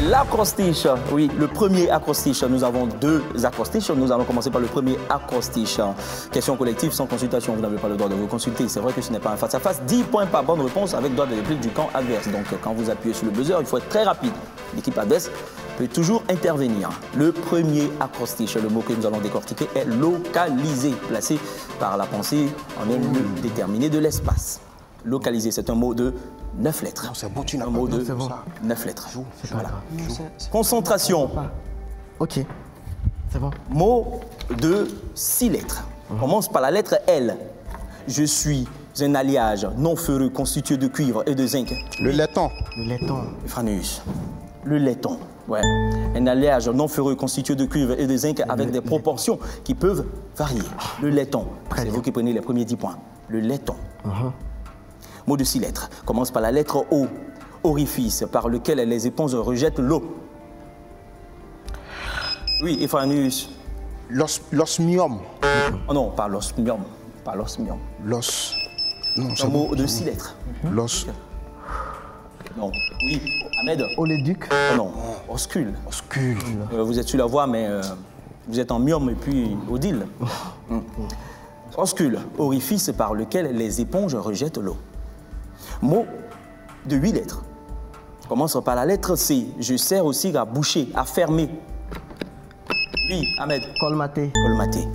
l'acrostiche. Oui, le premier acrostiche. Nous avons deux acrostiches. Nous allons commencer par le premier acrostiche. Question collective sans consultation. Vous n'avez pas le droit de vous consulter. C'est vrai que ce n'est pas un face-à-face. 10 points par bonne réponse avec droit de réplique du camp adverse. Donc, quand vous appuyez sur le buzzer, il faut être très rapide. L'équipe adverse peut toujours intervenir. Le premier acrostiche, le mot que nous allons décortiquer, est localisé, placé par la pensée en un lieu déterminé de l'espace. Localisé, c'est un mot de 9 lettres. C'est bon, tu n'as un mot de 9 lettres. Voilà. Concentration. Ok, c'est bon. Mot de 6 lettres. Commence par la lettre L. Je suis un alliage non ferreux constitué de cuivre et de zinc. Le laiton. Le laiton. Franus. Le laiton. Ouais. Un alliage non ferreux constitué de cuivre et de zinc avec des proportions qui peuvent varier. Le laiton. C'est vous qui prenez les premiers 10 points. Le laiton. Mot de 6 lettres. Commence par la lettre O. Orifice par lequel les éponges rejettent l'eau. Oui, Ephanus. L'osmium. Oh non, pas l'osmium. Pas l'osmium. L'os. Non, Un mot de 6 lettres. L'os. Non. Oui, Ahmed. Oléduc. Oh non, oscule. Oscule. Vous êtes sur la voie, mais vous êtes en myome et puis odile. Oscule, orifice par lequel les éponges rejettent l'eau. Mot de 8 lettres. Commence par la lettre C. Je sers aussi à boucher, à fermer. Oui, Ahmed. Colmaté. Colmaté.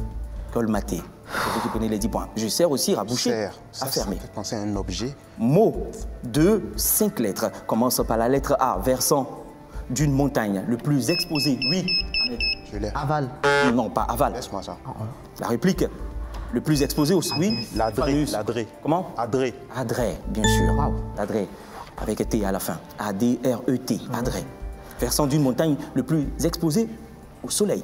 Colmaté. C'est vous qui prenez les 10 points. Je sers aussi à boucher, à fermer. Ça fait penser à un objet. Mot de 5 lettres. Commence par la lettre A. Versant d'une montagne, le plus exposé. Oui, Ahmed. Je l'ai. Aval. Non, pas aval. Laisse-moi ça. La réplique. Le plus exposé aussi. Oui. L'adré. L'adré. Comment? Adré. Adré, bien sûr. Adré. Avec T à la fin. A-D-R-E-T. Adré. Versant d'une montagne le plus exposé au soleil.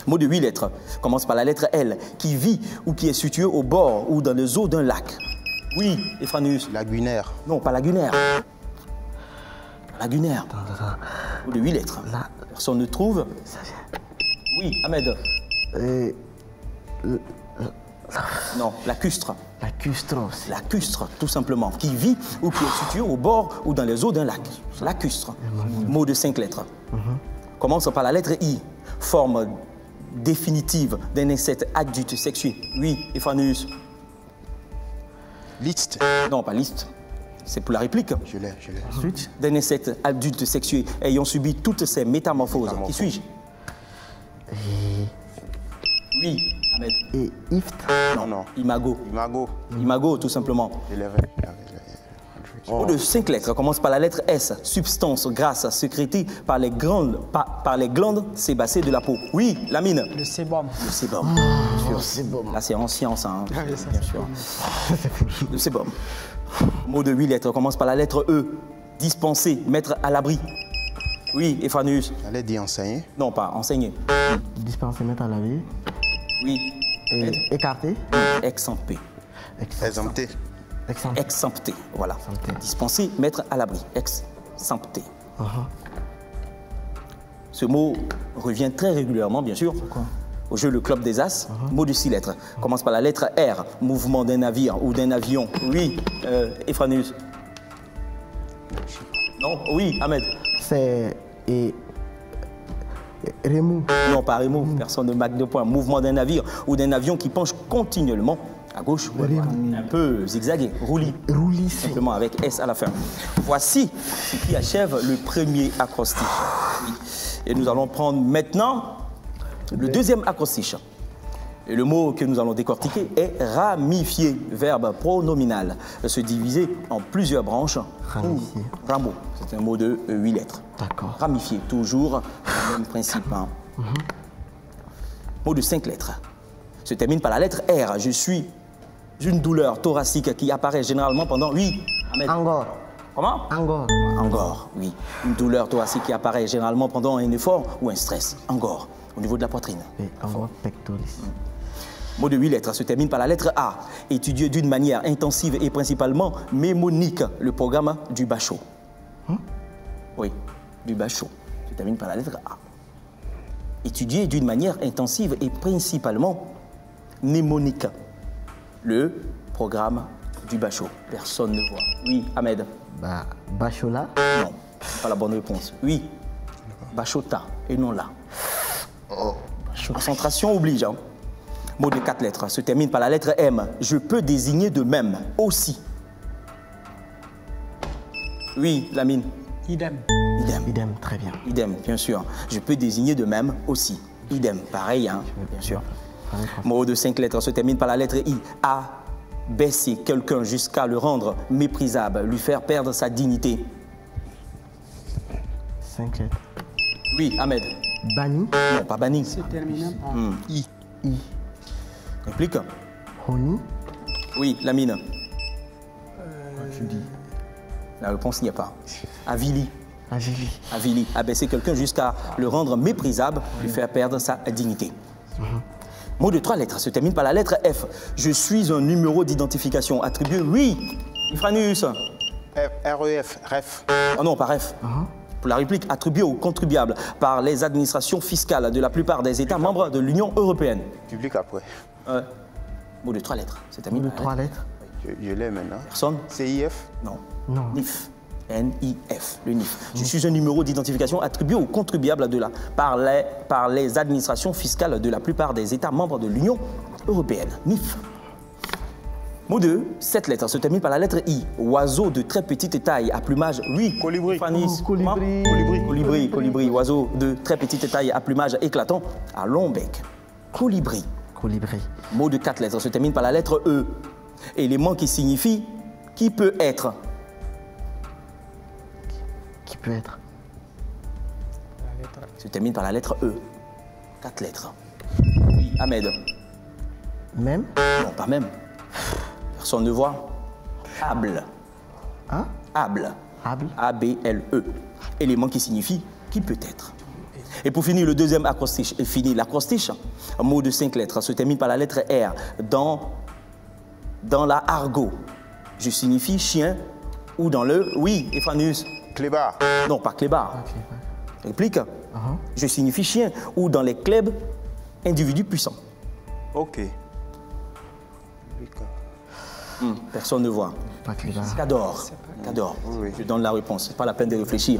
Mot de 8 lettres. Commence par la lettre L. Qui vit ou qui est situé au bord ou dans les eaux d'un lac. Oui, Ephanus. Lagunaire. Non, pas lagunaire. Lagunaire. Mot de 8 lettres. Personne ne trouve. Oui, Ahmed. Non, lacustre. Lacustre aussi. Lacustre, tout simplement. Qui vit ou qui est situé au bord ou dans les eaux d'un lac. Lacustre. Mot de 5 lettres. Commence par la lettre I. Forme définitive d'un insecte adulte sexué. Oui, Ephanus. Liste. Non, pas liste. C'est pour la réplique. Je l'ai. Ensuite. D'un insecte adulte sexué ayant subi toutes ces métamorphoses. Qui suis-je? Oui, Ahmed. Et Ift. Non. Imago. Imago. Imago, tout simplement. Je l'avais. Mot de 5 lettres commence par la lettre S. Substance grasse sécrétée par les glandes, sébacées de la peau. Oui, Lamine. Le sébum. Le sébum. Le sébum. Là, c'est en science, hein, bien sûr. Le sébum. Mot de 8 lettres commence par la lettre E. Dispenser, mettre à l'abri. Oui, Ephanus. J'allais dire enseigner. Non, pas enseigner. Dispenser, mettre à la vie. Oui. Et écarter. Exempter. Exempté. Exempter, voilà. Dispenser, mettre à l'abri. Exempter. Ce mot revient très régulièrement, bien sûr, au jeu Le Club des As. Mot de 6 lettres. Commence par la lettre R. Mouvement d'un navire ou d'un avion. Oui, Ephanus. Non, oui, Ahmed. C'est... Rémou. Non, pas Rémo, personne ne marque de point. Mouvement d'un navire ou d'un avion qui penche continuellement à gauche ou à droite. Un peu zigzagué, roulis. Roulis. Simplement avec S à la fin. Voici ce qui achève le premier acrostiche. Oui. Et nous allons prendre maintenant le deuxième acrostiche. Et le mot que nous allons décortiquer est ramifier, verbe pronominal, se diviser en plusieurs branches. Ramifier. Rameau, c'est un mot de 8 lettres. D'accord. Ramifier, toujours le même principe. Hein. Mot de 5 lettres. Se termine par la lettre R. Je suis une douleur thoracique qui apparaît généralement pendant... Oui, Ahmed. Angor. Comment? Angor. Angor, oui. Une douleur thoracique qui apparaît généralement pendant un effort ou un stress. Angor, au niveau de la poitrine. Et angor pectoris. Mot de 8 lettres se termine par la lettre A. Étudier d'une manière intensive et principalement mémonique le programme du Bachot. Oui, du Bachot. Se termine par la lettre A. Étudier d'une manière intensive et principalement mnémonique le programme du Bachot. Personne ne voit. Oui, Ahmed. Bachola. Non, Pas la bonne réponse. Oui. Bachota et non là. Concentration oblige. Hein. Mot de 4 lettres se termine par la lettre M. Je peux désigner de même, aussi. Oui, Lamine. Idem. Idem. Idem, très bien. Idem, bien sûr. Je peux désigner de même, aussi. Idem, pareil, hein, bien sûr. Mot de 5 lettres se termine par la lettre I. Abaisser quelqu'un jusqu'à le rendre méprisable, lui faire perdre sa dignité. 5 lettres. Oui, Ahmed. Banni. Non, pas banni. Se terminant par I. Réplique. Honi. Oui, Lamine. Tu dis. La réponse n'y est pas. Avili. Avili. Avili. Abaisser quelqu'un jusqu'à le rendre méprisable, lui faire perdre sa dignité. Mot de 3 lettres se termine par la lettre F. Je suis un numéro d'identification attribué. Oui, Ifranus. REF, REF. Oh non, pas F. Pour la réplique, attribué aux contribuables par les administrations fiscales de la plupart des États membres de l'Union européenne. Public après. Mot de 3 lettres se termine Mot de par la 3 lettre. lettres. Je l'ai maintenant. Personne? CIF. Non. Non. NIF. NIF, le NIF. Je suis un numéro d'identification attribué aux contribuables par les administrations fiscales de la plupart des États membres de l'Union européenne. NIF. Mot 2, 7 lettres se termine par la lettre I. Oiseau de très petite taille à plumage. Oui. Colibri. Fanny. Colibri. Comment? Colibri. Colibri. Oiseau de très petite taille à plumage éclatant à long bec. Colibri. Colibri. Mot de 4 lettres se termine par la lettre E. Élément qui signifie qui peut être. Qui peut être? la lettre Se termine par la lettre E. 4 lettres. Oui, Ahmed. Même. Non, pas même. Personne ne voit. Able. Hein? Able. Able. A-B-L-E. Élément qui signifie qui peut être. Et pour finir, le deuxième acrostiche est fini. L'acrostiche, un mot de 5 lettres, se termine par la lettre R. Dans la argot, je signifie chien ou dans le... Oui, Ephanus. Clébar. Non, pas clébard. Réplique. Je signifie chien ou dans les clubs, individu puissant. Ok. Personne ne voit. Pas Clébar. Cador. Cador. Oui. Je donne la réponse. C'est pas la peine de réfléchir.